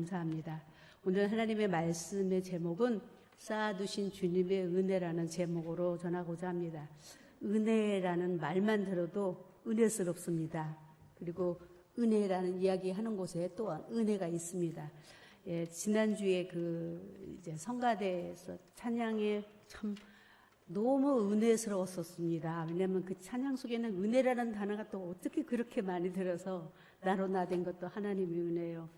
감사합니다. 오늘 하나님의 말씀의 제목은 쌓아두신 주님의 은혜라는 제목으로 전하고자 합니다. 은혜라는 말만 들어도 은혜스럽습니다. 그리고 은혜라는 이야기 하는 곳에 또한 은혜가 있습니다. 지난주에 이제 성가대에서 찬양에 참 너무 은혜스러웠었습니다. 왜냐하면 그 찬양 속에는 은혜라는 단어가 또 어떻게 그렇게 많이 들어서 나로 나된 것도 하나님의 은혜요.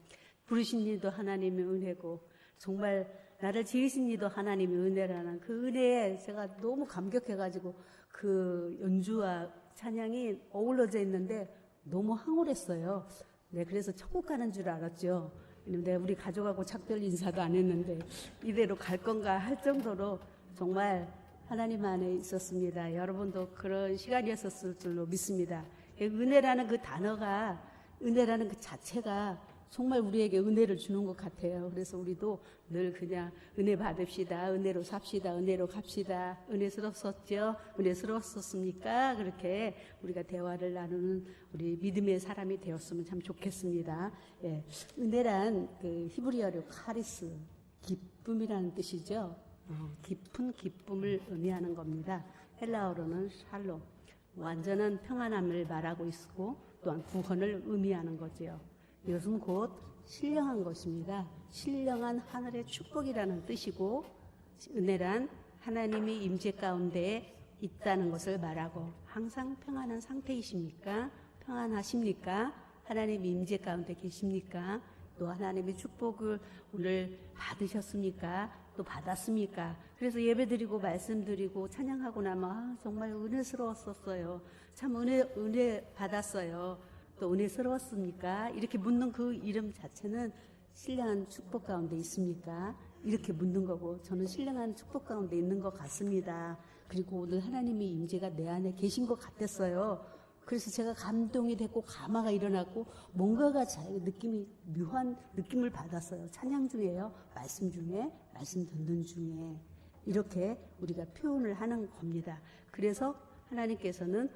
부르신 이도 하나님의 은혜고 정말 나를 지으신 이도 하나님의 은혜라는 그 은혜에 제가 너무 감격해가지고 그 연주와 찬양이 어우러져 있는데 너무 황홀했어요. 네, 그래서 천국 가는 줄 알았죠. 근데 우리 가족하고 작별 인사도 안 했는데 이대로 갈 건가 할 정도로 정말 하나님 안에 있었습니다. 여러분도 그런 시간이었을 줄로 믿습니다. 은혜라는 그 단어가, 은혜라는 그 자체가 정말 우리에게 은혜를 주는 것 같아요. 그래서 우리도 늘 그냥 은혜 받읍시다, 은혜로 삽시다, 은혜로 갑시다. 은혜스럽었죠? 은혜스러웠었습니까? 그렇게 우리가 대화를 나누는 우리 믿음의 사람이 되었으면 참 좋겠습니다. 예, 은혜란 그 히브리어로 카리스, 기쁨이라는 뜻이죠. 깊은 기쁨을 의미하는 겁니다. 헬라어로는 샬롬, 완전한 평안함을 말하고 있고 또한 구원을 의미하는 거지요. 이것은 곧 신령한 것입니다. 신령한 하늘의 축복이라는 뜻이고, 은혜란 하나님이 임재 가운데 있다는 것을 말하고, 항상 평안한 상태이십니까? 평안하십니까? 하나님 임재 가운데 계십니까? 또 하나님의 축복을 오늘 받으셨습니까? 또 받았습니까? 그래서 예배드리고 말씀드리고 찬양하고 나면 정말 은혜스러웠었어요. 참 은혜 받았어요. 또 은혜스러웠습니까? 이렇게 묻는 그 이름 자체는 신령한 축복 가운데 있습니까? 이렇게 묻는 거고, 저는 신령한 축복 가운데 있는 것 같습니다. 그리고 오늘 하나님의 임재가 내 안에 계신 것 같았어요. 그래서 제가 감동이 됐고 감화가 일어났고 뭔가가 느낌이 묘한 느낌을 받았어요. 찬양 중에요. 말씀 중에, 말씀 듣는 중에 이렇게 우리가 표현을 하는 겁니다. 그래서 하나님께서는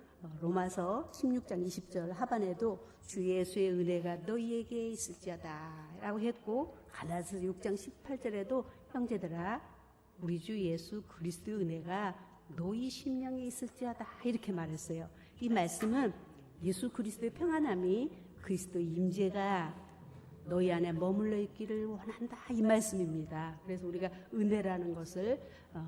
로마서 16장 20절 하반에도 주 예수의 은혜가 너희에게 있을지어다 라고 했고, 갈라디아서 6장 18절에도 형제들아 우리 주 예수 그리스도의 은혜가 너희 심령에 있을지어다 이렇게 말했어요. 이 말씀은 예수 그리스도의 평안함이, 그리스도의 임재가 너희 안에 머물러 있기를 원한다 이 말씀입니다. 그래서 우리가 은혜라는 것을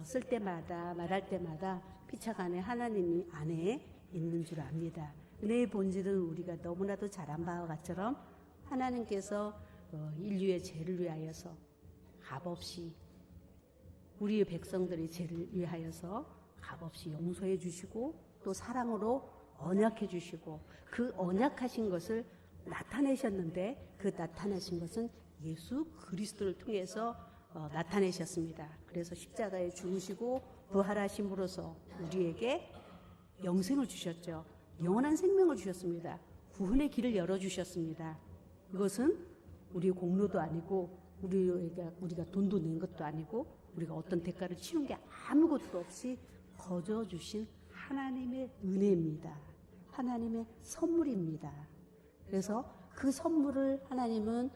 쓸 때마다 말할 때마다 피착 안에 하나님이 안에 있는 줄 압니다. 은혜의 본질은 우리가 너무나도 잘 안 바와 같처럼 하나님께서 인류의 죄를 위하여서 값없이, 우리의 백성들의 죄를 위하여서 값없이 용서해 주시고 또 사랑으로 언약해 주시고 그 언약하신 것을 나타내셨는데, 그 나타내신 것은 예수 그리스도를 통해서 나타내셨습니다. 그래서 십자가에 죽으시고 부활하심으로써 우리에게 영생을 주셨죠. 영원한 생명을 주셨습니다. 구원의 길을 열어주셨습니다. 이것은 우리의 공로도 아니고 우리가 돈도 낸 것도 아니고 우리가 어떤 대가를 치른 게 아무것도 없이 거저 주신 하나님의 은혜입니다. 하나님의 선물입니다. 그래서 그 선물을 하나님은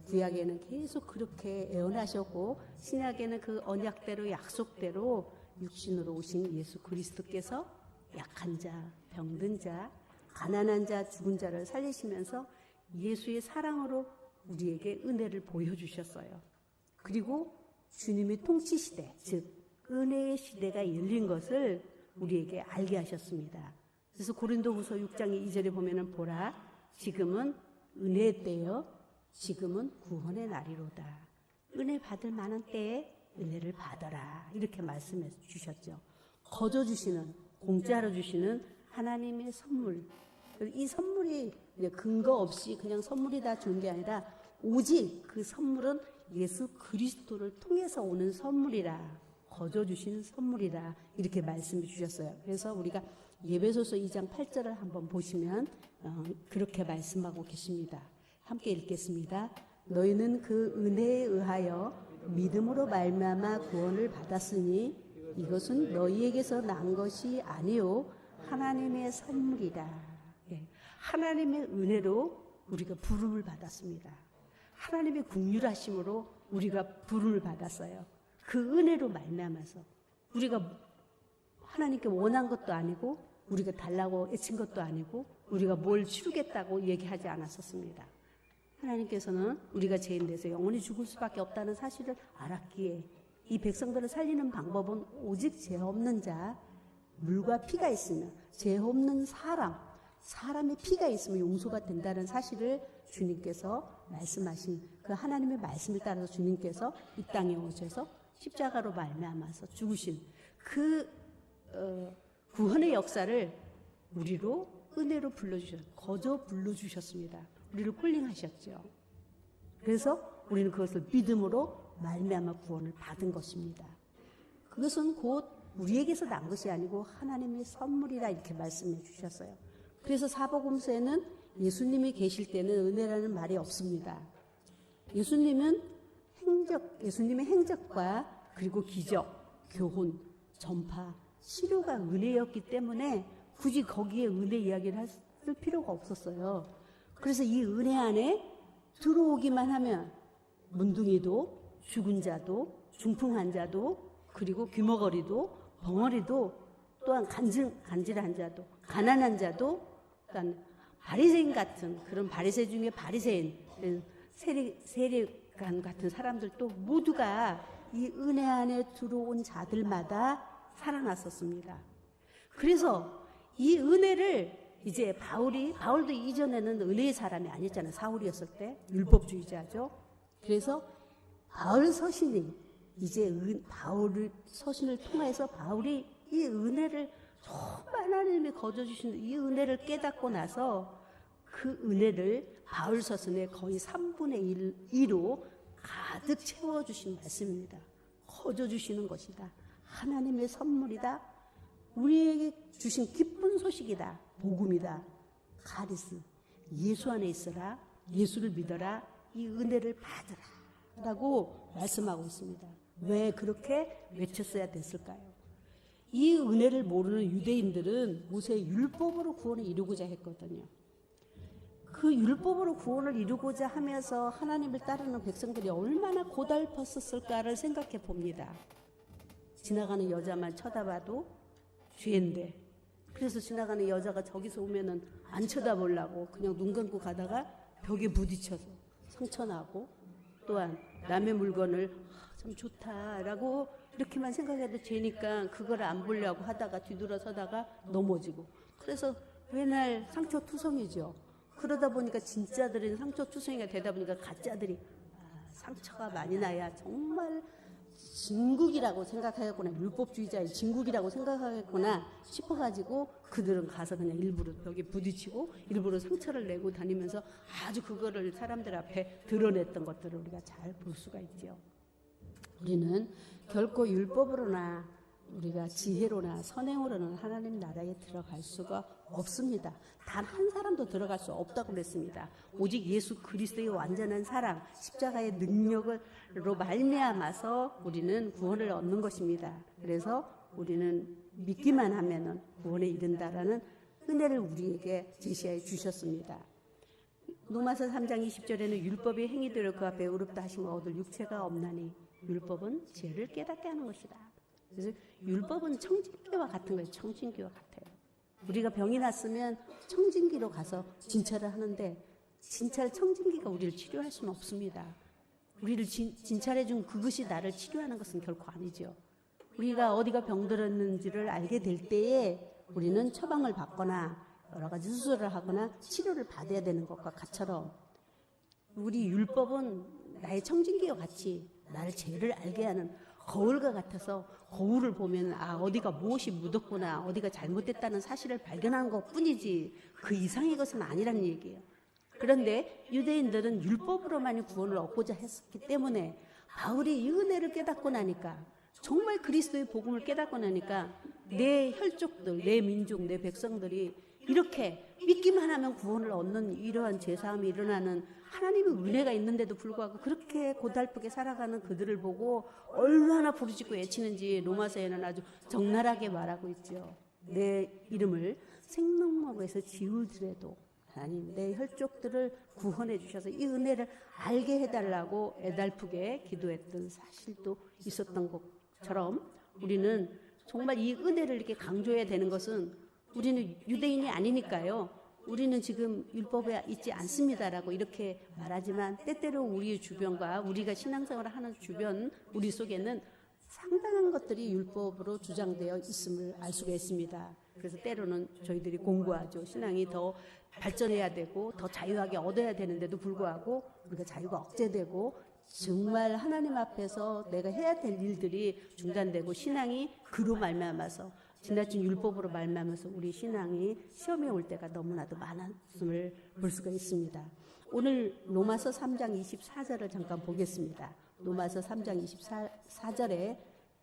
구약에는 계속 그렇게 애원하셨고, 신약에는 그 언약대로 약속대로 육신으로 오신 예수 그리스도께서 약한 자, 병든 자, 가난한 자, 죽은 자를 살리시면서 예수의 사랑으로 우리에게 은혜를 보여주셨어요. 그리고 주님의 통치시대, 즉 은혜의 시대가 열린 것을 우리에게 알게 하셨습니다. 그래서 고린도후서 6장 2절에 보면은 보라, 지금은 은혜의 때요, 지금은 구원의 날이로다. 은혜 받을 만한 때에 은혜를 받아라 이렇게 말씀해 주셨죠. 거저 주시는, 공짜로 주시는 하나님의 선물. 이 선물이 근거 없이 그냥 선물이다 준 게 아니라 오직 그 선물은 예수 그리스도를 통해서 오는 선물이라, 거저 주시는 선물이라 이렇게 말씀해 주셨어요. 그래서 우리가 예배소서 2장 8절을 한번 보시면 그렇게 말씀하고 계십니다. 함께 읽겠습니다. 너희는 그 은혜에 의하여 믿음으로 말미암아 구원을 받았으니 이것은 너희에게서 난 것이 아니요 하나님의 선물이다. 예, 하나님의 은혜로 우리가 부름을 받았습니다. 하나님의 긍휼하심으로 우리가 부름을 받았어요. 그 은혜로 말미암아서 우리가 하나님께 원한 것도 아니고 우리가 달라고 애친 것도 아니고 우리가 뭘 치르겠다고 얘기하지 않았었습니다. 하나님께서는 우리가 죄인 돼서 영원히 죽을 수밖에 없다는 사실을 알았기에 이 백성들을 살리는 방법은 오직 죄 없는 자, 물과 피가 있으면 죄 없는 사람의 피가 있으면 용서가 된다는 사실을 주님께서 말씀하신 그 하나님의 말씀을 따라서 주님께서 이 땅에 오셔서 십자가로 말미암아서 죽으신 그 구원의 역사를 우리로 은혜로 거저 불러주셨습니다. 우리를 콜링하셨죠. 그래서 우리는 그것을 믿음으로 말미암아 구원을 받은 것입니다. 그것은 곧 우리에게서 난 것이 아니고 하나님의 선물이라 이렇게 말씀해 주셨어요. 그래서 사복음서에는 예수님이 계실 때는 은혜라는 말이 없습니다. 예수님의 행적과 그리고 기적, 교훈, 전파, 치료가 은혜였기 때문에 굳이 거기에 은혜 이야기를 할 필요가 없었어요. 그래서 이 은혜 안에 들어오기만 하면 문둥이도, 죽은 자도, 중풍 환자도, 그리고 귀머거리도, 벙어리도, 또한 간질한 자도, 가난한 자도, 또한 바리새인 같은 그런 바리새 중에 바리새인, 세리관 같은 사람들도 모두가 이 은혜 안에 들어온 자들마다 살아났었습니다. 그래서 이 은혜를 이제 바울도 이전에는 은혜의 사람이 아니었잖아요. 사울이었을 때 율법주의자죠. 그래서 바울 서신이 이제 바울 서신을 통해서 바울이 이 은혜를 정말 하나님이 거저 주신 이 은혜를 깨닫고 나서 그 은혜를 바울 서신의 거의 3분의 1로 가득 채워주신 말씀입니다. 거저 주시는 것이다. 하나님의 선물이다. 우리에게 주신 기쁜 소식이다. 복음이다. 카리스. 예수 안에 있어라. 예수를 믿어라. 이 은혜를 받으라. 라고 말씀하고 있습니다. 왜 그렇게 외쳤어야 됐을까요? 이 은혜를 모르는 유대인들은 모세의 율법으로 구원을 이루고자 했거든요. 그 율법으로 구원을 이루고자 하면서 하나님을 따르는 백성들이 얼마나 고달팠었을까를 생각해 봅니다. 지나가는 여자만 쳐다봐도 죄인데, 그래서 지나가는 여자가 저기서 오면은 안 쳐다보려고 그냥 눈 감고 가다가 벽에 부딪혀서 상처나고, 또한 남의 물건을 참 좋다라고 이렇게만 생각해도 죄니까 그걸 안 보려고 하다가 뒤돌아서다가 넘어지고, 그래서 맨날 상처투성이죠. 그러다 보니까 진짜들은 상처투성이가 되다 보니까 가짜들이 상처가 많이 나야 정말 진국이라고 생각하겠구나, 율법주의자의 진국이라고 생각하겠구나 싶어가지고 그들은 가서 그냥 일부러 벽에 부딪히고 일부러 상처를 내고 다니면서 아주 그거를 사람들 앞에 드러냈던 것들을 우리가 잘 볼 수가 있죠. 우리는 결코 율법으로나 우리가 지혜로나 선행으로는 하나님 나라에 들어갈 수가 없습니다. 단 한 사람도 들어갈 수 없다고 그랬습니다. 오직 예수 그리스도의 완전한 사랑, 십자가의 능력으로 말미암아서 우리는 구원을 얻는 것입니다. 그래서 우리는 믿기만 하면은 구원에 이른다라는 은혜를 우리에게 제시해 주셨습니다. 로마서 3장 20절에는 율법이 행위대로 그 앞에 의롭다 하심을 얻을 육체가 없나니 율법은 죄를 깨닫게 하는 것이다. 그래서 율법은 청진기와 같은 거예요. 청진기와 같아요. 우리가 병이 났으면 청진기로 가서 진찰을 하는데 청진기가 우리를 치료할 수는 없습니다. 우리를 진찰해 준 그것이 나를 치료하는 것은 결코 아니죠. 우리가 어디가 병들었는지를 알게 될 때에 우리는 처방을 받거나 여러 가지 수술을 하거나 치료를 받아야 되는 것과 같처럼 우리 율법은 나의 청진기와 같이 나를 죄를 알게 하는 거울과 같아서 거울을 보면 어디가 무엇이 묻었구나, 어디가 잘못됐다는 사실을 발견하는 것뿐이지 그 이상의 것은 아니라는 얘기예요. 그런데 유대인들은 율법으로만 구원을 얻고자 했기 때문에 바울이 이 은혜를 깨닫고 나니까, 정말 그리스도의 복음을 깨닫고 나니까 내 혈족들, 내 민족, 내 백성들이 이렇게 믿기만 하면 구원을 얻는 이러한 제사함이 일어나는 하나님의 은혜가 있는데도 불구하고 그렇게 고달프게 살아가는 그들을 보고 얼마나 부르짖고 애치는지 로마서에는 아주 적나라하게 말하고 있죠. 내 이름을 생명록에서 지우더라도 하나님 내 혈족들을 구원해 주셔서 이 은혜를 알게 해달라고 애달프게 기도했던 사실도 있었던 것처럼 우리는 정말 이 은혜를 이렇게 강조해야 되는 것은 우리는 유대인이 아니니까요. 우리는 지금 율법에 있지 않습니다라고 이렇게 말하지만 때때로 우리 주변과 우리가 신앙생활을 하는 주변 우리 속에는 상당한 것들이 율법으로 주장되어 있음을 알 수가 있습니다. 그래서 때로는 저희들이 공부하죠. 신앙이 더 발전해야 되고 더 자유하게 얻어야 되는데도 불구하고 우리가 자유가 억제되고 정말 하나님 앞에서 내가 해야 될 일들이 중단되고 신앙이 그로 말미암아서 지나친 율법으로 말미암아서 우리 신앙이 시험에 올 때가 너무나도 많았음을 볼 수가 있습니다. 오늘 로마서 3장 24절을 잠깐 보겠습니다. 로마서 3장 24절에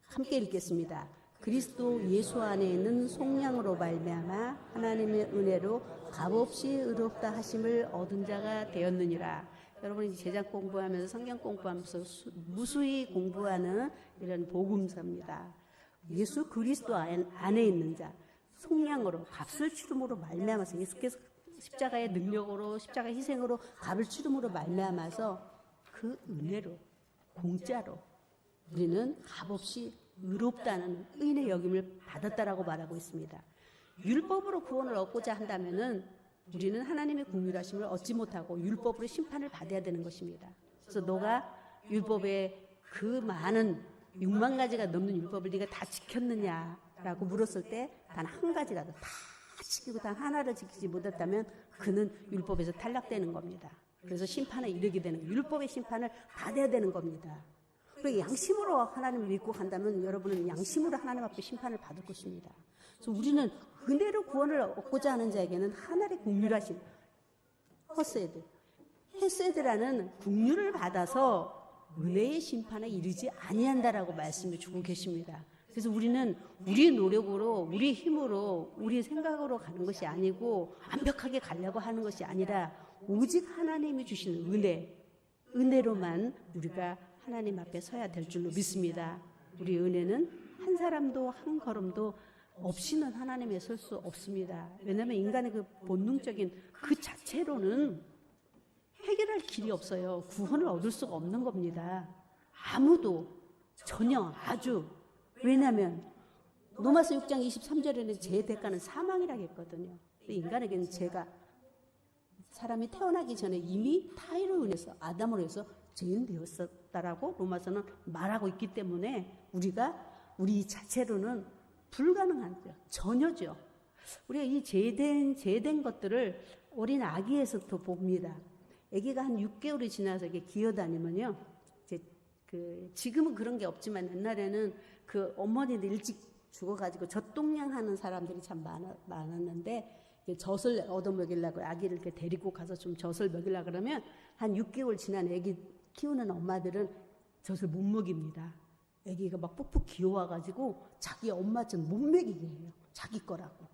함께 읽겠습니다. 그리스도 예수 안에 있는 속량으로 말미암아 하나님의 은혜로 값없이 의롭다 하심을 얻은 자가 되었느니라. 여러분이 제작 공부하면서 성경 공부하면서 무수히 공부하는 이런 복음서입니다. 예수 그리스도 안에 있는 자, 속량으로 값을 치름으로 말미암아서 예수께서 십자가의 능력으로 십자가의 희생으로 값을 치름으로 말미암아서 그 은혜로 공짜로 우리는 값없이 의롭다는 의인의 여김을 받았다라고 말하고 있습니다. 율법으로 구원을 얻고자 한다면은 우리는 하나님의 긍휼하심을 얻지 못하고 율법으로 심판을 받아야 되는 것입니다. 그래서 너가 율법의 그 많은 6만 가지가 넘는 율법을 네가 다 지켰느냐라고 물었을 때 단 한 가지라도 다 지키고 단 하나를 지키지 못했다면 그는 율법에서 탈락되는 겁니다. 그래서 심판에 이르게 되는 율법의 심판을 받아야 되는 겁니다. 그리고 양심으로 하나님을 믿고 간다면 여러분은 양심으로 하나님 앞에 심판을 받을 것입니다. 그래서 우리는 은혜로 구원을 얻고자 하는 자에게는 하나님의 긍휼하심, 헤세드라는 긍휼을 받아서 은혜의 심판에 이르지 아니한다라고 말씀을 주고 계십니다. 그래서 우리는 우리 노력으로, 우리 힘으로, 우리 생각으로 가는 것이 아니고 완벽하게 가려고 하는 것이 아니라 오직 하나님이 주시는 은혜로만 우리가 하나님 앞에 서야 될 줄로 믿습니다. 우리 은혜는 한 사람도 한 걸음도 없이는 하나님에 설 수 없습니다. 왜냐하면 인간의 그 본능적인 그 자체로는 해결할 길이 없어요. 구원을 얻을 수가 없는 겁니다. 아무도 전혀 아주 왜냐하면 로마서 6장 23절에는 죄의 대가는 사망이라고 했거든요. 인간에게는 죄가 사람이 태어나기 전에 이미 타인으로 인해서 아담으로 해서 죄인 되었었다라고 로마서는 말하고 있기 때문에 우리 자체로는 불가능하죠. 전혀죠. 우리가 이 죄된 것들을 어린 아기에서부터 봅니다. 아기가 한 6개월이 지나서 이게 기어다니면요. 지금은 그런 게 없지만 옛날에는 그 어머니들 일찍 죽어가지고 젖동냥하는 사람들이 참 많았는데 젖을 얻어먹이려고 아기를 이렇게 데리고 가서 좀 젖을 먹이려고 그러면 한 6개월 지난 아기 키우는 엄마들은 젖을 못 먹입니다. 아기가 막 푹푹 기어와가지고 자기 엄마 젖 못 먹이게 해요. 자기 거라고.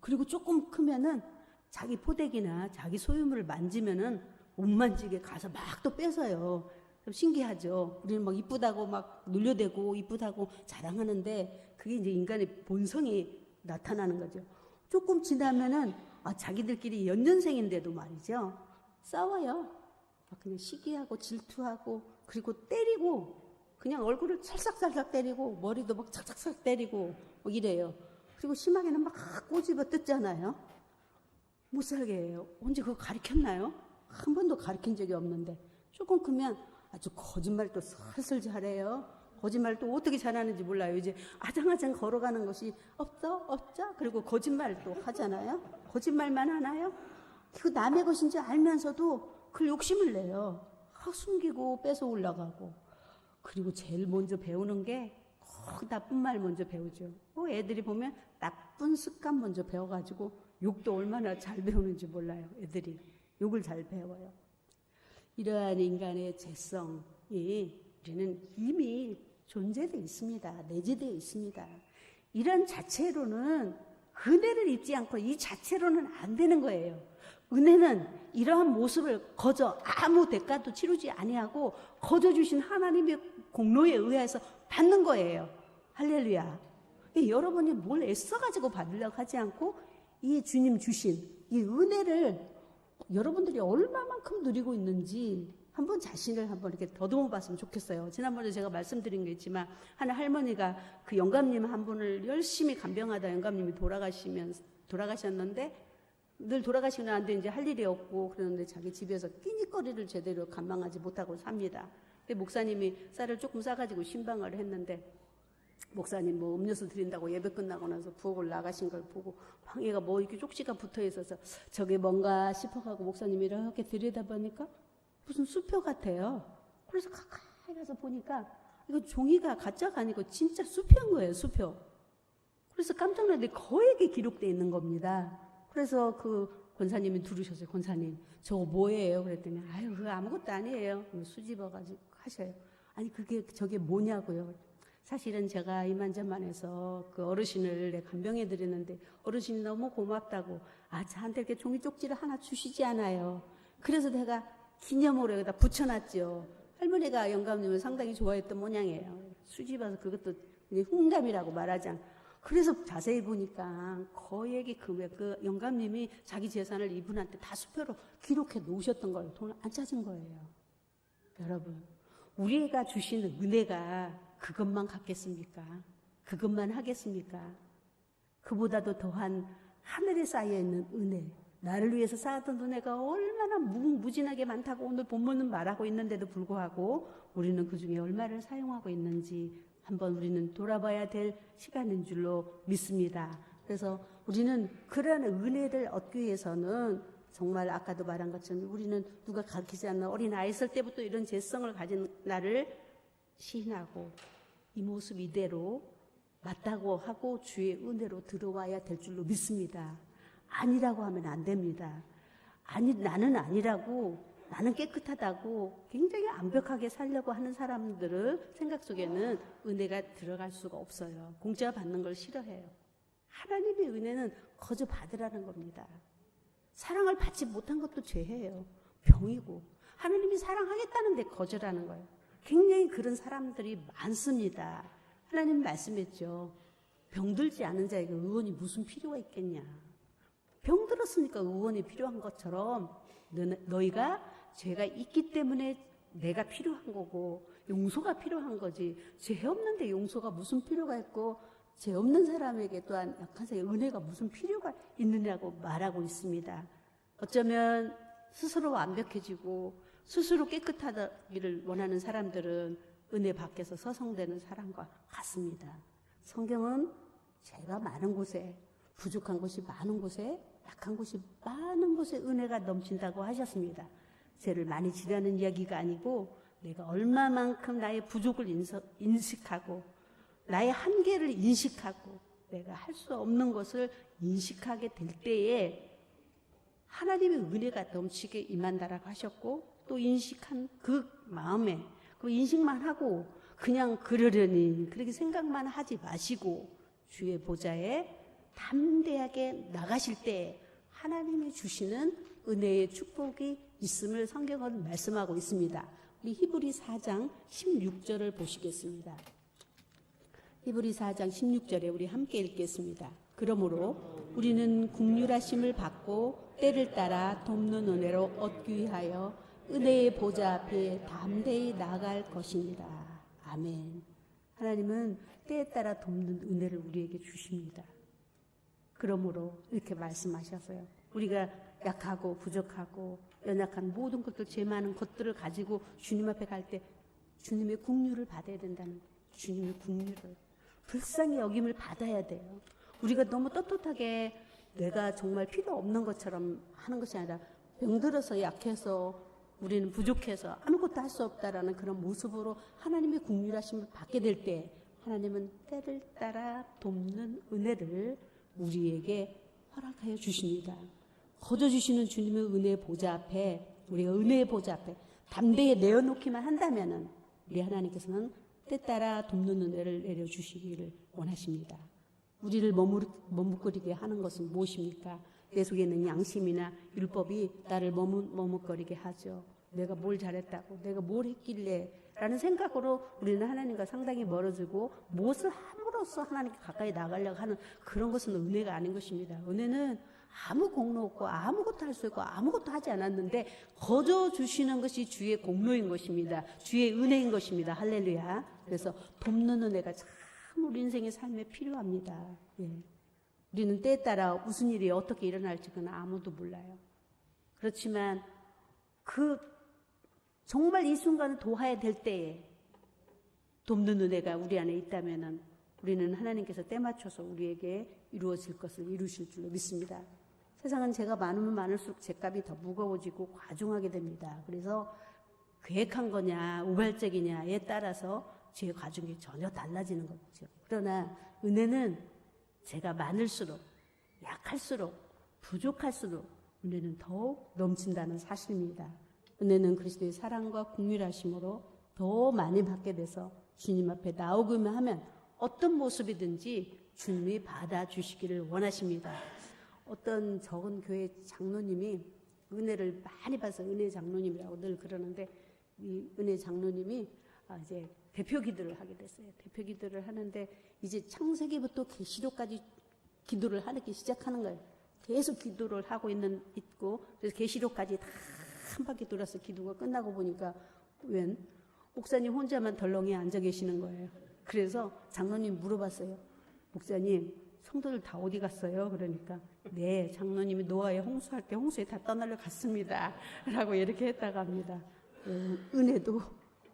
그리고 조금 크면은 자기 포대기나 자기 소유물을 만지면은 못 만지게 가서 막 또 뺏어요. 좀 신기하죠. 우리는 막 이쁘다고 막 놀려대고 이쁘다고 자랑하는데 그게 이제 인간의 본성이 나타나는 거죠. 조금 지나면은 자기들끼리 연년생인데도 말이죠. 싸워요. 그냥 시기하고 질투하고 그리고 때리고 그냥 얼굴을 찰싹찰싹 때리고 머리도 막 착착착 때리고 뭐 이래요. 그리고 심하게는 막 꼬집어 뜯잖아요. 못 살게 해요. 언제 그거 가르쳤나요? 한 번도 가르친 적이 없는데 조금 크면 아주 거짓말도 슬슬 잘해요. 거짓말도 어떻게 잘하는지 몰라요. 이제 아장아장 걸어가는 것이 없죠? 그리고 거짓말도 하잖아요. 거짓말만 하나요? 그 남의 것인지 알면서도 그 욕심을 내요. 숨기고 뺏어 올라가고. 그리고 제일 먼저 배우는 게 나쁜 말 먼저 배우죠. 애들이 보면 나쁜 습관 먼저 배워가지고 욕도 얼마나 잘 배우는지 몰라요. 애들이 욕을 잘 배워요. 이러한 인간의 죄성이 우리는 이미 존재되어 있습니다. 내재되어 있습니다. 이런 자체로는 은혜를 입지 않고 이 자체로는 안 되는 거예요. 은혜는 이러한 모습을 거저 아무 대가도 치르지 아니하고 거저 주신 하나님의 공로에 의해서 받는 거예요. 할렐루야. 여러분이 뭘 애써가지고 받으려고 하지 않고 이 주님 주신 이 은혜를 여러분들이 얼마만큼 누리고 있는지 한번 자신을 한번 이렇게 더듬어 봤으면 좋겠어요. 지난번에 제가 말씀드린 게 있지만 하나 할머니가 그 영감님 한 분을 열심히 간병하다 영감님이 돌아가셨는데 늘 돌아가시고 나는데 이제 할 일이 없고 그러는데 자기 집에서 끼니거리를 제대로 감당하지 못하고 삽니다. 근데 목사님이 쌀을 조금 싸가지고 신방을 했는데 목사님 뭐 음료수 드린다고 예배 끝나고 나서 부엌을 나가신 걸 보고 방에가 뭐 이렇게 쪽지가 붙어 있어서 저게 뭔가 싶어가고 목사님이 이렇게 들여다보니까 무슨 수표 같아요. 그래서 가까이 가서 보니까 이거 종이가 가짜가 아니고 진짜 수표인 거예요, 수표. 그래서 깜짝 놀랐는데 거액이 기록되어 있는 겁니다. 그래서 그 권사님이 들으셨어요. 권사님, 저거 뭐예요? 그랬더니 아유, 그거 아무것도 아니에요. 수집어가지고 하셔요. 아니, 저게 뭐냐고요. 사실은 제가 이만저만해서 그 어르신을 간병해 드렸는데 어르신이 너무 고맙다고 저한테 이렇게 종이 쪽지를 하나 주시지 않아요. 그래서 내가 기념으로 여기다 붙여놨죠. 할머니가 영감님을 상당히 좋아했던 모양이에요. 수집해서 그것도 흉담이라고 말하지 않고. 그래서 자세히 보니까 거액의 금액, 그 영감님이 자기 재산을 이분한테 다 수표로 기록해 놓으셨던 거예요. 돈을 안 찾은 거예요. 여러분, 우리가 주시는 은혜가 그것만 갖겠습니까? 그것만 하겠습니까? 그보다도 더한 하늘에 쌓여있는 은혜, 나를 위해서 쌓았던 은혜가 얼마나 무궁무진하게 많다고 오늘 본문은 말하고 있는데도 불구하고 우리는 그 중에 얼마를 사용하고 있는지 한번 우리는 돌아봐야 될 시간인 줄로 믿습니다. 그래서 우리는 그러한 은혜를 얻기 위해서는 정말 아까도 말한 것처럼 우리는 누가 가르치지 않는 어린아이 있을 때부터 이런 재성을 가진 나를 시인하고 이 모습 이대로 맞다고 하고 주의 은혜로 들어와야 될 줄로 믿습니다. 아니라고 하면 안 됩니다. 아니, 나는 아니라고, 나는 깨끗하다고 굉장히 완벽하게 살려고 하는 사람들은 생각 속에는 은혜가 들어갈 수가 없어요. 공짜 받는 걸 싫어해요. 하나님의 은혜는 거저 받으라는 겁니다. 사랑을 받지 못한 것도 죄예요. 병이고. 하나님이 사랑하겠다는데 거절하는 거예요. 굉장히 그런 사람들이 많습니다. 하나님 말씀했죠. 병들지 않은 자에게 의원이 무슨 필요가 있겠냐. 병들었으니까 의원이 필요한 것처럼 너희가 죄가 있기 때문에 내가 필요한 거고 용서가 필요한 거지. 죄 없는데 용서가 무슨 필요가 있고 죄 없는 사람에게 또한 약한 사람의 은혜가 무슨 필요가 있느냐고 말하고 있습니다. 어쩌면 스스로 완벽해지고 스스로 깨끗하기를 원하는 사람들은 은혜 밖에서 서성대는 사람과 같습니다. 성경은 죄가 많은 곳에, 부족한 곳이 많은 곳에, 약한 곳이 많은 곳에 은혜가 넘친다고 하셨습니다. 죄를 많이 지라는 이야기가 아니고 내가 얼마만큼 나의 부족을 인식하고 나의 한계를 인식하고 내가 할 수 없는 것을 인식하게 될 때에 하나님의 은혜가 넘치게 임한다라고 하셨고 또 인식한 그 마음에 그 인식만 하고 그냥 그러려니 그렇게 생각만 하지 마시고 주의 보좌에 담대하게 나가실 때 하나님이 주시는 은혜의 축복이 있음을 성경은 말씀하고 있습니다. 우리 히브리 4장 16절을 보시겠습니다. 히브리 4장 16절에 우리 함께 읽겠습니다. 그러므로 우리는 긍휼하심을 받고 때를 따라 돕는 은혜로 얻기 위하여 은혜의 보좌 앞에 담대히 나아갈 것입니다. 아멘. 하나님은 때에 따라 돕는 은혜를 우리에게 주십니다. 그러므로 이렇게 말씀하셨어요. 우리가 약하고 부족하고 연약한 모든 것들, 죄 많은 것들을 가지고 주님 앞에 갈 때 주님의 긍휼을 받아야 된다는 거예요. 주님의 긍휼을 불쌍히 여김을 받아야 돼요. 우리가 너무 떳떳하게 내가 정말 필요 없는 것처럼 하는 것이 아니라 병들어서 약해서 우리는 부족해서 아무것도 할 수 없다라는 그런 모습으로 하나님의 긍휼하심을 받게 될 때 하나님은 때를 따라 돕는 은혜를 우리에게 허락하여 주십니다. 거저 주시는 주님의 은혜의 보좌 앞에 우리가 은혜의 보좌 앞에 담대히 내어놓기만 한다면은 우리 하나님께서는 때 따라 돕는 은혜를 내려주시기를 원하십니다. 우리를 머뭇거리게 하는 것은 무엇입니까? 내 속에 있는 양심이나 율법이 나를 머뭇거리게 하죠. 내가 뭘 잘했다고, 내가 뭘 했길래 라는 생각으로 우리는 하나님과 상당히 멀어지고 무엇을 함으로써 하나님께 가까이 나가려고 하는 그런 것은 은혜가 아닌 것입니다. 은혜는 아무 공로 없고 아무것도 할 수 없고 아무것도 하지 않았는데 거저 주시는 것이 주의 공로인 것입니다. 주의 은혜인 것입니다. 할렐루야. 그래서 돕는 은혜가 참 우리 인생의 삶에 필요합니다. 예. 우리는 때에 따라 무슨 일이 어떻게 일어날지 그건 아무도 몰라요. 그렇지만 정말 이 순간을 도와야 될 때에 돕는 은혜가 우리 안에 있다면은 우리는 하나님께서 때 맞춰서 우리에게 이루어질 것을 이루실 줄로 믿습니다. 세상은 제가 많으면 많을수록 죗값이 더 무거워지고 과중하게 됩니다. 그래서 계획한 거냐 우발적이냐에 따라서 제 과중이 전혀 달라지는 거죠. 그러나 은혜는 제가 많을수록 약할수록 부족할수록 은혜는 더욱 넘친다는 사실입니다. 은혜는 그리스도의 사랑과 긍휼하심으로 더 많이 받게 돼서 주님 앞에 나오기만 하면 어떤 모습이든지 주님이 받아주시기를 원하십니다. 어떤 적은 교회 장로님이 은혜를 많이 받아서 은혜 장로님이라고 늘 그러는데 이 은혜 장로님이 이제 대표 기도를 하게 됐어요. 대표 기도를 하는데 이제 창세기부터 계시록까지 기도를 하기 시작하는 거예요. 계속 기도를 하고 있고 그래서 계시록까지 다 한 바퀴 돌아서 기도가 끝나고 보니까 웬 목사님 혼자만 덜렁이에 앉아 계시는 거예요. 그래서 장로님 물어봤어요. 목사님 성도들 다 어디 갔어요? 그러니까 네 장로님이 노아의 홍수할 때 홍수에 다 떠나려 갔습니다 라고 이렇게 했다고 합니다. 은혜도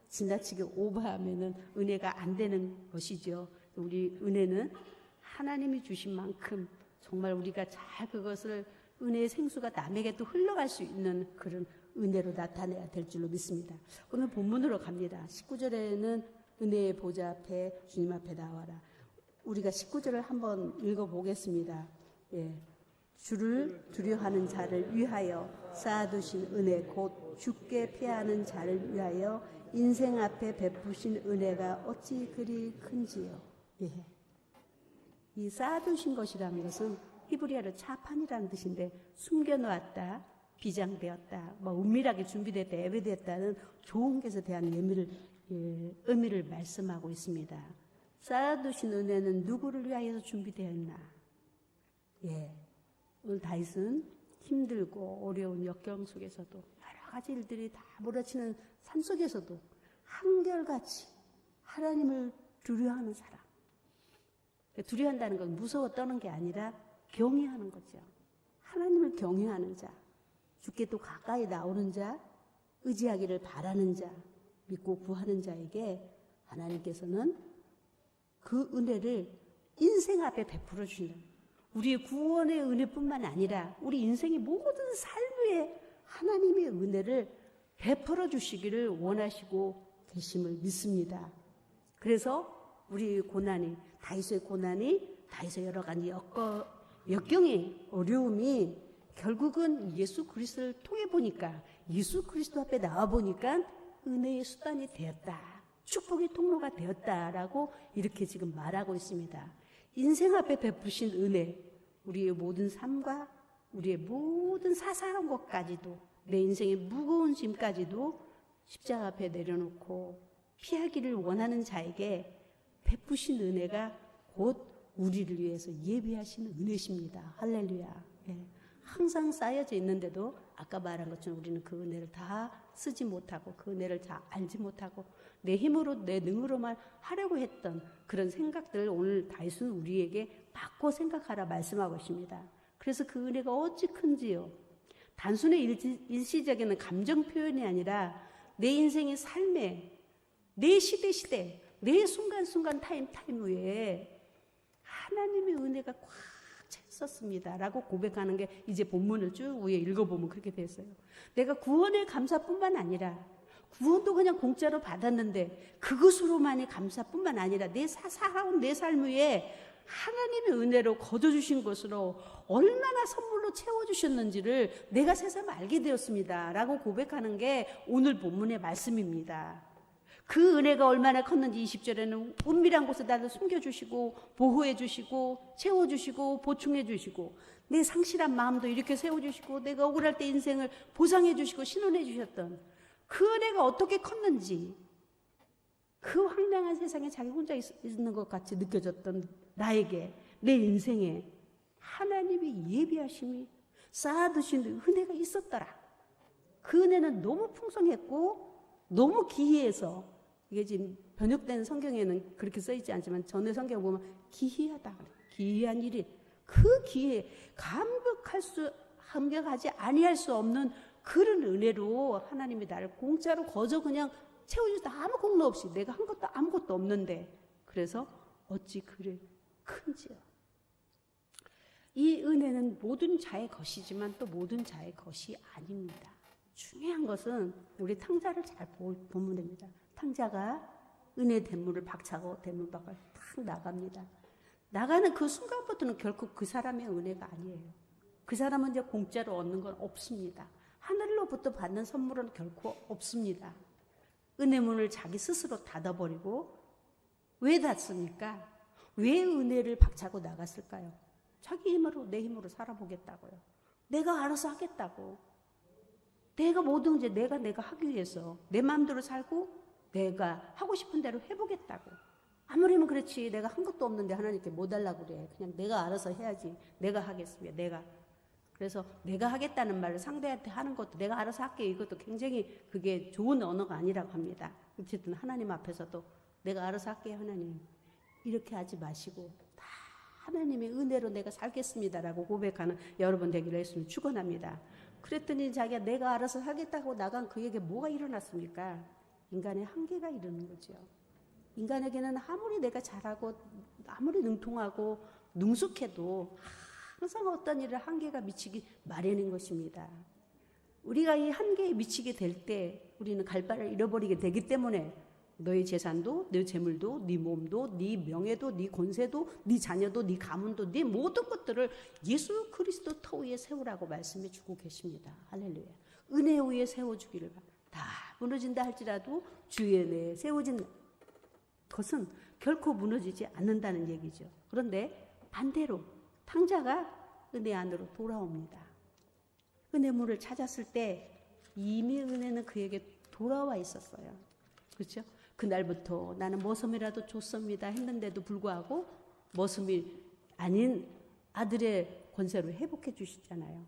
지나치게 오버하면은 은혜가 안 되는 것이죠. 우리 은혜는 하나님이 주신 만큼 정말 우리가 잘 그것을 은혜의 생수가 남에게 또 흘러갈 수 있는 그런 은혜로 나타내야 될 줄로 믿습니다. 오늘 본문으로 갑니다. 19절에는 은혜의 보좌 앞에 주님 앞에 나와라. 우리가 19절을 한번 읽어보겠습니다. 예. 주를 두려워하는 자를 위하여 쌓아두신 은혜 곧 죽게 피하는 자를 위하여 인생 앞에 베푸신 은혜가 어찌 그리 큰지요. 예. 이 쌓아두신 것이라는 것은 히브리어로 차판이라는 뜻인데 숨겨놓았다, 비장되었다, 은밀하게 준비됐다, 예배됐다는 좋은 것에 대한 의미를 말씀하고 있습니다. 쌓아두신 은혜는 누구를 위하여서 준비되었나? 예. 오늘 다윗은 힘들고 어려운 역경 속에서도 여러 가지 일들이 다 몰아치는 산 속에서도 한결같이 하나님을 두려워하는 사람. 두려워한다는 건 무서워 떠는 게 아니라 경외하는 거죠. 하나님을 경외하는 자, 주께 또 가까이 나오는 자, 의지하기를 바라는 자, 믿고 구하는 자에게 하나님께서는 그 은혜를 인생 앞에 베풀어 주시는 우리의 구원의 은혜뿐만 아니라 우리 인생의 모든 삶에 하나님의 은혜를 베풀어 주시기를 원하시고 계심을 믿습니다. 그래서 우리 고난이 다윗의 고난이 다윗의 여러 가지 역경의 어려움이 결국은 예수 그리스도를 통해 보니까 예수 그리스도 앞에 나와 보니까 은혜의 수단이 되었다. 축복의 통로가 되었다라고 이렇게 지금 말하고 있습니다. 인생 앞에 베푸신 은혜, 우리의 모든 삶과 우리의 모든 사사한 것까지도 내 인생의 무거운 짐까지도 십자가 앞에 내려놓고 피하기를 원하는 자에게 베푸신 은혜가 곧 우리를 위해서 예비하시는 은혜십니다. 할렐루야. 예. 항상 쌓여져 있는데도 아까 말한 것처럼 우리는 그 은혜를 다 쓰지 못하고 그 은혜를 다 알지 못하고 내 힘으로 내 능으로만 하려고 했던 그런 생각들을 오늘 다윗은 우리에게 바꿔 생각하라 말씀하고 있습니다. 그래서 그 은혜가 어찌 큰지요. 단순히 일시적인 감정 표현이 아니라 내 인생의 삶에 내 시대 내 순간순간 타임 위에 하나님의 은혜가 꽉 차 있었습니다 라고 고백하는 게 이제 본문을 쭉 위에 읽어보면 그렇게 됐어요. 내가 구원의 감사뿐만 아니라 구원도 그냥 공짜로 받았는데 그것으로만이 감사뿐만 아니라 내 살아온 내 삶 위에 하나님의 은혜로 거둬주신 것으로 얼마나 선물로 채워주셨는지를 내가 새삼 알게 되었습니다 라고 고백하는 게 오늘 본문의 말씀입니다. 그 은혜가 얼마나 컸는지 20절에는 은밀한 곳에 나를 숨겨주시고 보호해주시고 채워주시고 보충해주시고 내 상실한 마음도 이렇게 세워주시고 내가 억울할 때 인생을 보상해주시고 신원해주셨던 그 은혜가 어떻게 컸는지 그 황량한 세상에 자기 혼자 있는 것 같이 느껴졌던 나에게 내 인생에 하나님의 예비하심이 쌓아두신 은혜가 있었더라. 그 은혜는 너무 풍성했고 너무 기이해서, 이게 지금 번역된 성경에는 그렇게 써있지 않지만 전의 성경 보면 기이하다, 기이한 일이, 그 기회, 감격하지 아니할 수 없는 그런 은혜로 하나님이 나를 공짜로 거저 그냥 채워주다, 아무 공로 없이, 내가 한 것도 아무것도 없는데, 그래서 어찌 그래 큰지요. 이 은혜는 모든 자의 것이지만 또 모든 자의 것이 아닙니다. 중요한 것은 우리 탕자를 잘 보면 됩니다. 탕자가 은혜 대물을 박차고 대물 밖을 탁 나갑니다. 나가는 그 순간부터는 결코 그 사람의 은혜가 아니에요. 그 사람은 이제 공짜로 얻는 건 없습니다. 하늘로부터 받는 선물은 결코 없습니다. 은혜 문을 자기 스스로 닫아버리고, 왜 닫습니까? 왜 은혜를 박차고 나갔을까요? 자기 힘으로, 내 힘으로 살아보겠다고요. 내가 알아서 하겠다고. 내가 뭐든지 내가 하기 위해서 내 마음대로 살고 내가 하고 싶은 대로 해보겠다고. 아무리면 그렇지, 내가 한 것도 없는데 하나님께 뭐 달라고 그래. 그냥 내가 알아서 해야지. 내가 하겠습니다. 내가. 그래서 내가 하겠다는 말을 상대한테 하는 것도, 내가 알아서 할게, 이것도 굉장히 그게 좋은 언어가 아니라고 합니다. 어쨌든 하나님 앞에서도 내가 알아서 할게요, 하나님. 이렇게 하지 마시고 다 하나님의 은혜로 내가 살겠습니다라고 고백하는 여러분 되기를 예수님 축원합니다. 그랬더니 자기가 내가 알아서 하겠다고 나간 그에게 뭐가 일어났습니까? 인간의 한계가 이르는 거죠. 인간에게는 아무리 내가 잘하고 아무리 능통하고 능숙해도 항상 어떤 일을 한계가 미치기 마련인 것입니다. 우리가 이 한계에 미치게 될 때 우리는 갈 바를 잃어버리게 되기 때문에 너의 재산도, 네 재물도, 네 몸도, 네 명예도, 네 권세도, 네 자녀도, 네 가문도, 네 모든 것들을 예수 그리스도 터 위에 세우라고 말씀해 주고 계십니다. 할렐루야. 은혜 위에 세워주기를 다 무너진다 할지라도 주의 은혜에 세워진 것은 결코 무너지지 않는다는 얘기죠. 그런데 반대로 탕자가 은혜 안으로 돌아옵니다. 은혜 문을 찾았을 때 이미 은혜는 그에게 돌아와 있었어요. 그렇죠? 그날부터 나는 머슴이라도 줬습니다 했는데도 불구하고 머슴이 아닌 아들의 권세로 회복해 주시잖아요.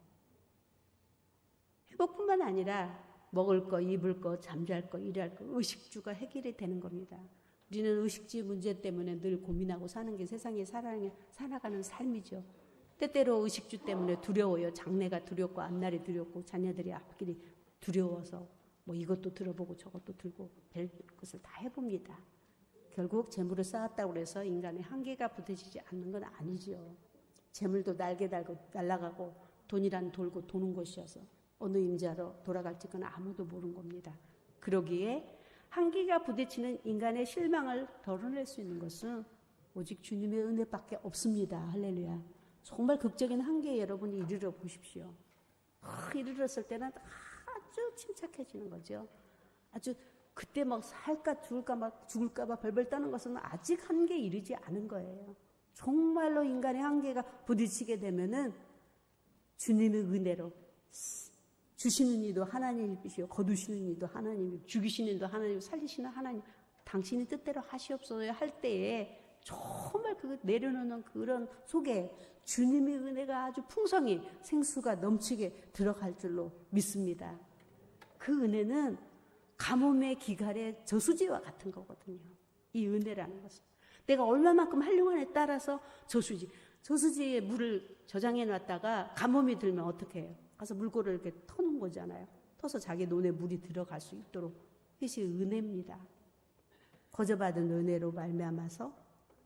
회복뿐만 아니라 먹을 거, 입을 거, 잠잘 거, 일할 거, 의식주가 해결이 되는 겁니다. 우리는 의식주 문제 때문에 늘 고민하고 사는 게 세상에 살아가는 삶이죠. 때때로 의식주 때문에 두려워요. 장래가 두렵고 앞날이 두렵고 자녀들이 앞길이 두려워서 뭐 이것도 들어보고 저것도 들고 별 것을 다 해봅니다. 결국 재물을 쌓았다고 해서 인간의 한계가 부딪히지 않는 건 아니죠. 재물도 날개 달고 날아가고 돈이란 돌고 도는 것이어서 어느 임자로 돌아갈지 그건 아무도 모르는 겁니다. 그러기에 한계가 부딪히는 인간의 실망을 덜어낼 수 있는 것은 오직 주님의 은혜밖에 없습니다. 할렐루야. 정말 극적인 한계에 여러분이 이르러 보십시오. 이르렀을 때는 아주 침착해지는 거죠. 아주 그때 막 살까 죽을까 봐 벌벌 떠는 것은 아직 한계에 이르지 않은 거예요. 정말로 인간의 한계가 부딪히게 되면은 주님의 은혜로 주시는 이도 하나님이시오, 거두시는 이도 하나님, 죽이시는 이도 하나님, 살리시는 하나님, 당신이 뜻대로 하시옵소서 할 때에 정말 그 내려놓는 그런 속에 주님의 은혜가 아주 풍성히 생수가 넘치게 들어갈 줄로 믿습니다. 그 은혜는 가뭄의 기갈의 저수지와 같은 거거든요. 이 은혜라는 것은 내가 얼마만큼 활용하냐에 따라서 저수지에 물을 저장해 놨다가 가뭄이 들면 어떻게 해요? 가서 물고를 이렇게 터는 거잖아요. 터서 자기 논에 물이 들어갈 수 있도록 이것이 은혜입니다. 거저받은 은혜로 말미암아서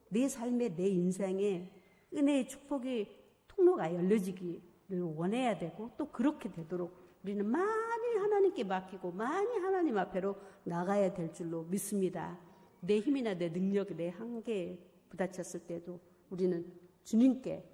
내 삶에, 내 인생에 은혜의 축복이 통로가 열려지기를 원해야 되고 또 그렇게 되도록 우리는 많이 하나님께 맡기고 많이 하나님 앞에로 나가야 될 줄로 믿습니다. 내 힘이나 내 능력이 내 한계에 부딪혔을 때도 우리는 주님께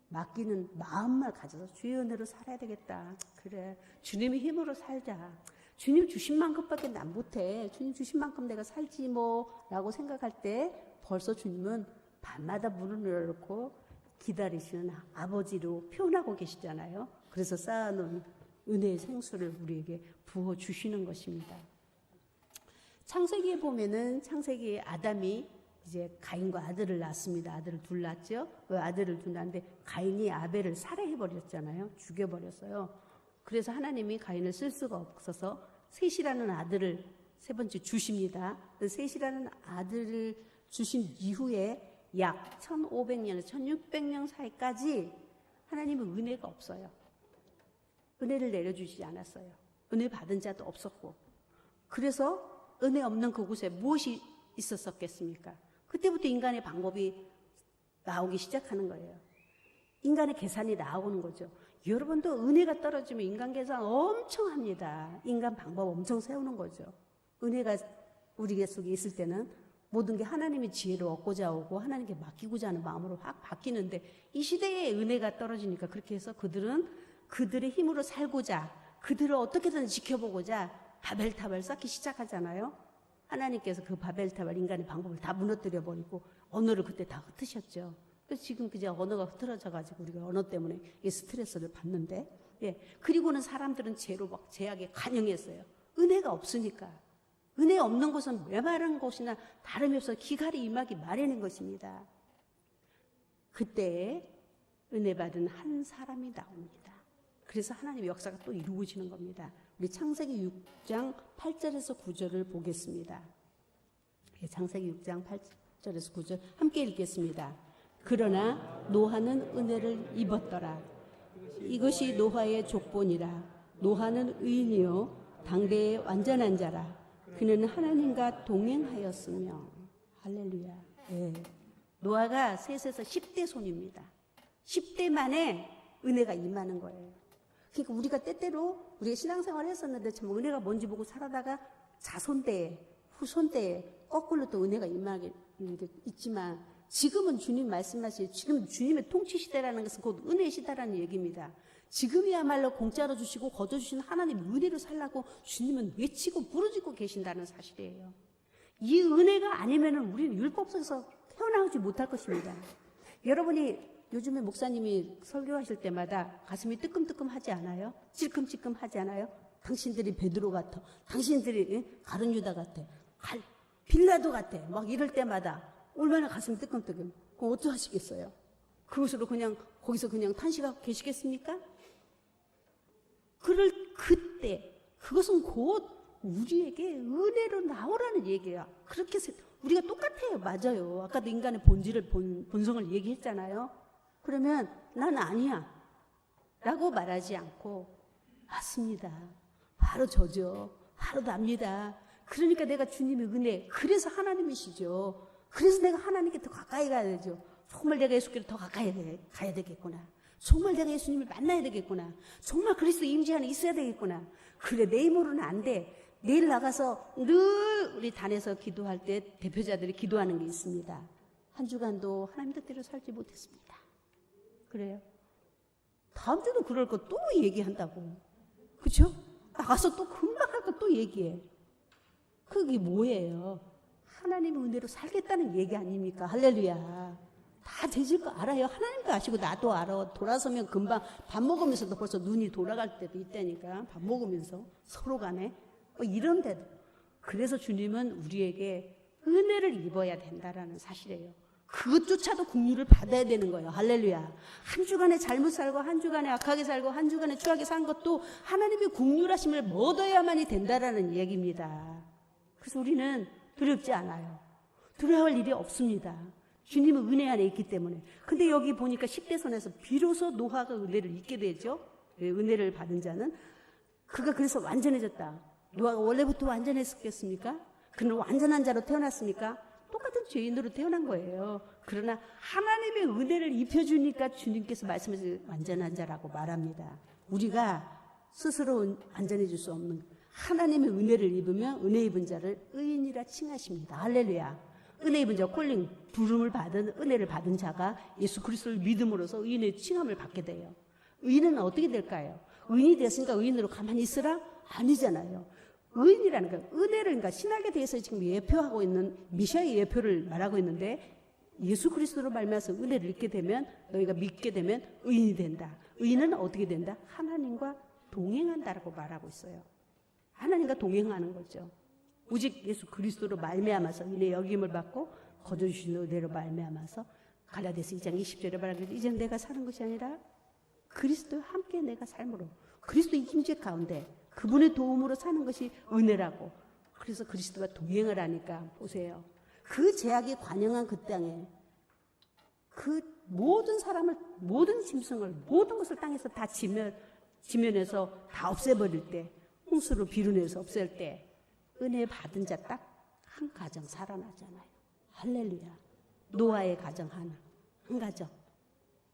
맡기는 마음만 가져서 주의 은혜로 살아야 되겠다. 그래, 주님의 힘으로 살자. 주님 주신 만큼밖에 난 못해. 주님 주신 만큼 내가 살지 뭐 라고 생각할 때 벌써 주님은 밤마다 문을 열어놓고 기다리시는 아버지로 표현하고 계시잖아요. 그래서 쌓아놓은 은혜의 생수를 우리에게 부어주시는 것입니다. 창세기에 보면은 창세기에 아담이 이제 가인과 아들을 낳습니다. 아들을 둘 낳았죠. 그 아들을 둘 낳았는데 가인이 아벨을 살해해버렸잖아요. 죽여버렸어요. 그래서 하나님이 가인을 쓸 수가 없어서 셋이라는 아들을 세 번째 주십니다. 셋이라는 아들을 주신 이후에 약 1500년에서 1600년 사이까지 하나님은 은혜가 없어요. 은혜를 내려주시지 않았어요. 은혜 받은 자도 없었고. 그래서 은혜 없는 그곳에 무엇이 있었겠습니까? 그때부터 인간의 방법이 나오기 시작하는 거예요. 인간의 계산이 나오는 거죠. 여러분도 은혜가 떨어지면 인간 계산 엄청 합니다. 인간 방법 엄청 세우는 거죠. 은혜가 우리 속에 있을 때는 모든 게 하나님의 지혜를 얻고자 오고 하나님께 맡기고자 하는 마음으로 확 바뀌는데 이 시대에 은혜가 떨어지니까 그렇게 해서 그들은 그들의 힘으로 살고자 그들을 어떻게든 지켜보고자 바벨탑을 쌓기 시작하잖아요. 하나님께서 그 바벨탑을 인간의 방법을 다 무너뜨려 버리고 언어를 그때 다 흩으셨죠. 그래서 지금 그냥 언어가 흐트러져 가지고 우리가 언어 때문에 이 스트레스를 받는데, 예. 그리고는 사람들은 죄로 막 죄악에 관영했어요. 은혜가 없으니까. 은혜 없는 곳은 메마른 곳이나 다름이 없어 기갈이 임하기 마련인 것입니다. 그때 은혜 받은 한 사람이 나옵니다. 그래서 하나님의 역사가 또 이루어지는 겁니다. 우리 창세기 6장 8절에서 9절을 보겠습니다. 창세기 6장 8절에서 9절 함께 읽겠습니다. 그러나 노아는 은혜를 입었더라. 이것이 노아의 족본이라. 노아는 의인이요 당대의 완전한 자라. 그는 하나님과 동행하였으며. 할렐루야. 네. 노아가 셋에서 10대 손입니다. 10대 만에 은혜가 임하는 거예요. 그러니까 우리가 때때로 우리가 신앙생활을 했었는데 참 은혜가 뭔지 보고 살아다가 자손 때에 후손 때에 거꾸로 또 은혜가 임하게 있지만 지금은 주님 말씀하신 지금 주님의 통치 시대라는 것은 곧 은혜 시대라는 얘기입니다. 지금이야말로 공짜로 주시고 거저 주신 하나님 은혜로 살라고 주님은 외치고 부르짖고 계신다는 사실이에요. 이 은혜가 아니면은 우리는 율법 속에서 태어나오지 못할 것입니다. 여러분이 요즘에 목사님이 설교하실 때마다 가슴이 뜨끔뜨끔하지 않아요? 찔끔찔끔하지 않아요? 당신들이 베드로 같아. 당신들이 가룟 유다 같아. 빌라도 같아. 막 이럴 때마다 얼마나 가슴이 뜨끔뜨끔. 그럼 어떡하시겠어요? 그것으로 그냥 거기서 그냥 탄식하고 계시겠습니까? 그럴 그때 그것은 곧 우리에게 은혜로 나오라는 얘기야. 그렇게 우리가 똑같아요. 맞아요. 아까도 인간의 본질을 본성을 얘기했잖아요. 그러면 난 아니야 라고 말하지 않고 맞습니다. 바로 저죠. 바로 납니다. 그러니까 내가 주님의 은혜, 그래서 하나님이시죠. 그래서 내가 하나님께 더 가까이 가야 되죠. 정말 내가 예수께로 더 가까이 가야 되겠구나. 정말 내가 예수님을 만나야 되겠구나. 정말 그리스도 임재 안에 있어야 되겠구나. 그래, 내 힘으로는 안 돼. 내일 나가서 늘 우리 단에서 기도할 때 대표자들이 기도하는 게 있습니다. 한 주간도 하나님 뜻대로 살지 못했습니다. 그래요. 다음 주도 그럴 거 또 얘기한다고. 그렇죠? 나가서 또 금방 할 거 또 얘기해. 그게 뭐예요? 하나님의 은혜로 살겠다는 얘기 아닙니까? 할렐루야. 다 되질 거 알아요. 하나님도 아시고 나도 알아. 돌아서면 금방 밥 먹으면서도 벌써 눈이 돌아갈 때도 있다니까. 밥 먹으면서 서로 간에. 이런데도. 그래서 주님은 우리에게 은혜를 입어야 된다라는 사실이에요. 그것조차도 긍휼을 받아야 되는 거예요. 할렐루야. 한 주간에 잘못 살고 한 주간에 악하게 살고 한 주간에 추하게 산 것도 하나님의 긍휼하심을 얻어야만이 된다라는 얘기입니다. 그래서 우리는 두렵지 않아요. 두려워할 일이 없습니다. 주님은 은혜 안에 있기 때문에. 근데 여기 보니까 10대 선에서 비로소 노아가 은혜를 잊게 되죠. 은혜를 받은 자는. 그가 그래서 완전해졌다. 노아가 원래부터 완전했었겠습니까? 그는 완전한 자로 태어났습니까? 똑같은 죄인으로 태어난 거예요. 그러나 하나님의 은혜를 입혀주니까 주님께서 말씀하신 완전한 자라고 말합니다. 우리가 스스로 완전해질 수 없는 하나님의 은혜를 입으면 은혜 입은 자를 의인이라 칭하십니다. 할렐루야. 은혜 입은 자, 콜링, 부름을 받은 은혜를 받은 자가 예수 그리스도를 믿음으로써 의인의 칭함을 받게 돼요. 의인은 어떻게 될까요? 의인이 됐으니까 의인으로 가만히 있으라? 아니잖아요. 의인이라는 건 은혜를, 그러니까 신학에 대해서 지금 예표하고 있는 미샤의 예표를 말하고 있는데 예수 그리스도로 말미암아서 은혜를 입게 되면 너희가 믿게 되면 의인이 된다. 의인은 어떻게 된다? 하나님과 동행한다라고 말하고 있어요. 하나님과 동행하는 거죠. 오직 예수 그리스도로 말미암아서 은혜 여김을 받고 거저주신 은혜로 말미암아서 갈라디아서 2장 20절에 말하기를 이제는 내가 사는 것이 아니라 그리스도와 함께 내가 삶으로 그리스도의 임재 가운데 그분의 도움으로 사는 것이 은혜라고. 그래서 그리스도와 동행을 하니까 보세요. 그 제약이 관영한 그 땅에 그 모든 사람을, 모든 짐승을, 모든 것을 땅에서 다 지면에서 다 없애버릴 때, 홍수로 비run에서 없앨 때 은혜 받은 자 딱 한 가정 살아나잖아요. 할렐루야. 노아의 가정 하나, 한 가정.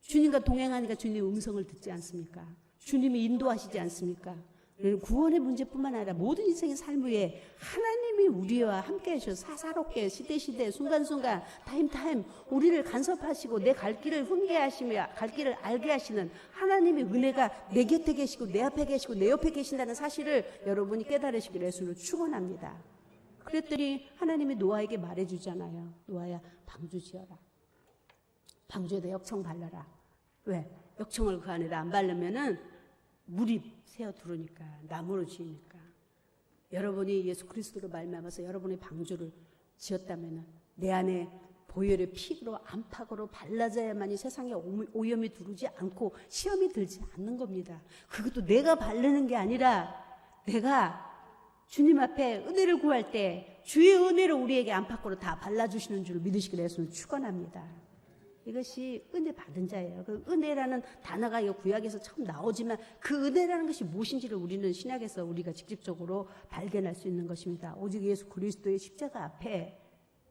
주님과 동행하니까 주님의 음성을 듣지 않습니까? 주님이 인도하시지 않습니까? 구원의 문제뿐만 아니라 모든 인생의 삶 위에 하나님이 우리와 함께 하셔서 사사롭게 시대시대 순간순간 타임타임 우리를 간섭하시고 내 갈 길을 훈계하시며 갈 길을 알게 하시는 하나님의 은혜가 내 곁에 계시고 내 앞에 계시고 내 옆에 계신다는 사실을 여러분이 깨달으시기를 예수로 축원합니다. 그랬더니 하나님이 노아에게 말해주잖아요. 노아야, 방주 지어라. 방주에다 역청 발라라. 왜? 역청을 그 안에다 안 바르면은 물이 새어 들어오니까, 나무로 지으니까. 여러분이 예수 그리스도로 말미암아서 여러분의 방주를 지었다면은 내 안에 보혈의 피로 안팎으로 발라져야만이 세상에 오염이 들어오지 않고 시험이 들지 않는 겁니다. 그것도 내가 바르는 게 아니라 내가 주님 앞에 은혜를 구할 때 주의 은혜로 우리에게 안팎으로 다 발라주시는 줄 믿으시기를 예수는 축원합니다. 이것이 은혜 받은 자예요. 그 은혜라는 단어가 이 구약에서 처음 나오지만 그 은혜라는 것이 무엇인지를 우리는 신약에서 우리가 직접적으로 발견할 수 있는 것입니다. 오직 예수 그리스도의 십자가 앞에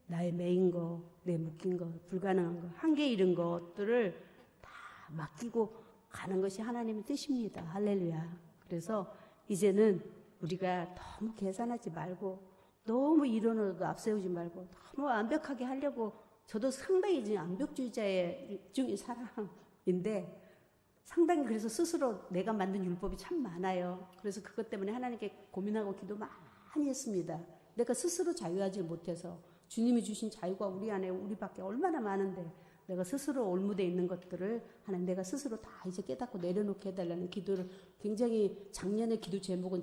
나의 매인 거, 내 묶인 거, 불가능한 거, 한계 이른 것들을 다 맡기고 가는 것이 하나님의 뜻입니다. 할렐루야. 그래서 이제는 우리가 너무 계산하지 말고 너무 이론으로도 앞세우지 말고 너무 완벽하게 하려고 저도 상당히 이제 완벽주의자의 중의 사람인데 상당히 그래서 스스로 내가 만든 율법이 참 많아요. 그래서 그것 때문에 하나님께 고민하고 기도 많이 했습니다. 내가 스스로 자유하지 못해서 주님이 주신 자유가 우리 안에 우리밖에 얼마나 많은데 내가 스스로 올무되어 있는 것들을 하나님 내가 스스로 다 이제 깨닫고 내려놓게 해달라는 기도를 굉장히 작년에 기도 제목은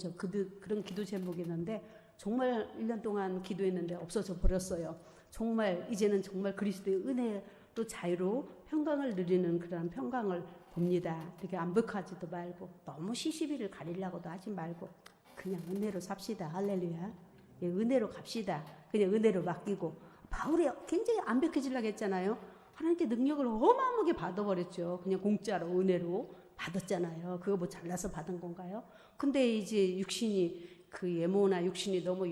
그런 기도 제목이었는데 정말 1년 동안 기도했는데 없어져 버렸어요. 정말 이제는 정말 그리스도의 은혜로 자유로 평강을 누리는 그런 평강을 봅니다. 이렇게 완벽하지도 말고 너무 시시비를 가리려고도 하지 말고 그냥 은혜로 삽시다. 할렐루야. 예, 은혜로 갑시다. 그냥 은혜로 맡기고 바울이 굉장히 완벽해지려고 했잖아요. 하나님께 능력을 어마어마하게 받아버렸죠. 그냥 공짜로 은혜로 받았잖아요. 그거 뭐 잘나서 받은 건가요? 근데 이제 육신이 그 예모나 육신이 너무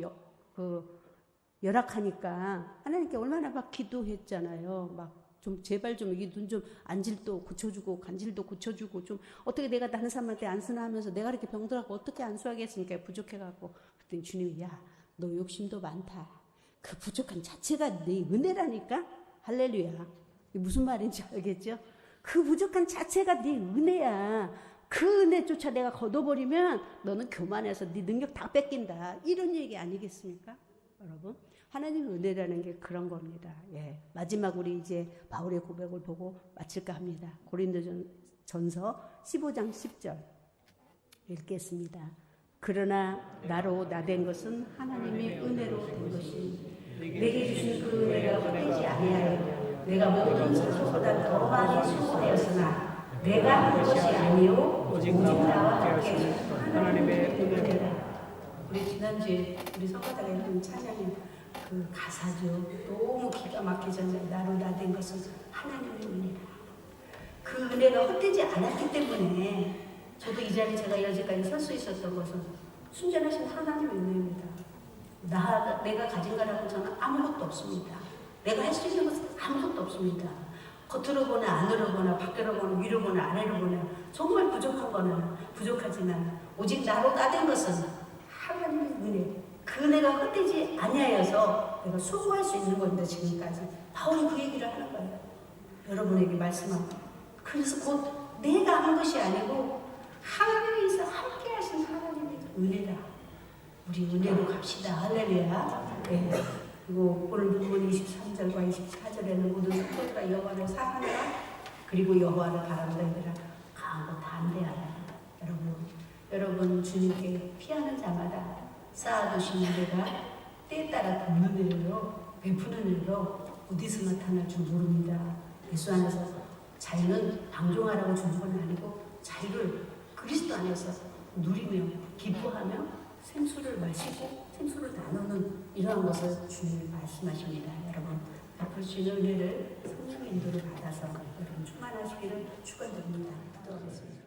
열악하니까 하나님께 얼마나 막 기도했잖아요. 막 좀 제발 좀 이 눈 좀 안질도 고쳐주고 간질도 고쳐주고 좀 어떻게 내가 다른 사람한테 안수하면서 내가 이렇게 병들하고 어떻게 안수하겠습니까? 부족해갖고 그랬더니 주님이 야, 너 욕심도 많다. 그 부족한 자체가 네 은혜라니까. 할렐루야. 이게 무슨 말인지 알겠죠? 그 부족한 자체가 네 은혜야. 그 은혜조차 내가 걷어버리면 너는 교만해서 네 능력 다 뺏긴다. 이런 얘기 아니겠습니까? 여러분, 하나님의 은혜라는 게 그런 겁니다. 예. 마지막 우리 이제 바울의 고백을 보고 마칠까 합니다. 고린도전서 15장 10절 읽겠습니다. 그러나 나로 나된 것은 하나님의 은혜로 된 것이니 내게 주신 그 은혜가 헛되지 아니하여 내가 모든 사람보다 더 많이 수고하였으나 내가 한 것이 아니요 오직 나와 함께 하나님의 은혜라. 우리 지난주에 우리 성가다가 했던 찬양이 그 가사죠. 너무 기가 막히잖아요. 나로 나된 것은 하나님의 은혜라. 그 은혜가 헛되지 않았기 때문에 저도 이 자리에 제가 여기까지 설 수 있었던 것은 순전하신 하나님의 은혜입니다. 내가 가진 거라고 저는 아무것도 없습니다. 내가 할 수 있는 것은 아무것도 없습니다. 겉으로 보나 안으로 보나 밖으로 보나 위로 보나 아래로 보나 정말 부족한 거는 부족하지만 오직 나로 따된 것은 하나님의 은혜. 그 은혜가 헛되지 아니하여서 내가 수고할 수 있는 건데 지금까지 바울이 그 얘기를 하는 거예요. 여러분에게 말씀하고. 그래서 곧 내가 한 것이 아니고 하나님께서 함께 하신 하나님의 은혜다. 우리 은혜로 갑시다. 할렐루야. 네. 그리고 오늘 본문 23절과 24절에는 모든 성도들아 여호와를 사랑하라. 그리고 여호와를 바라보라. 강하고 담대하라. 여러분 주님께 피하는 자마다 쌓아두신 은혜가 때에 따라 덮는 은혜로 베푸는 은혜로 어디서 나타날 줄 모릅니다. 예수 안에서 자유는 방종하라고 준 건 아니고 자유를 그리스도 안에서 누리며 기뻐하며 생수를 마시고 생수를 나누는 이러한 것을 주님이 말씀하십니다. 여러분 베풀 수 있는 은혜를 성령의 인도를 받아서 여러분 충만하시기를 축원드립니다. 기도하겠습니다.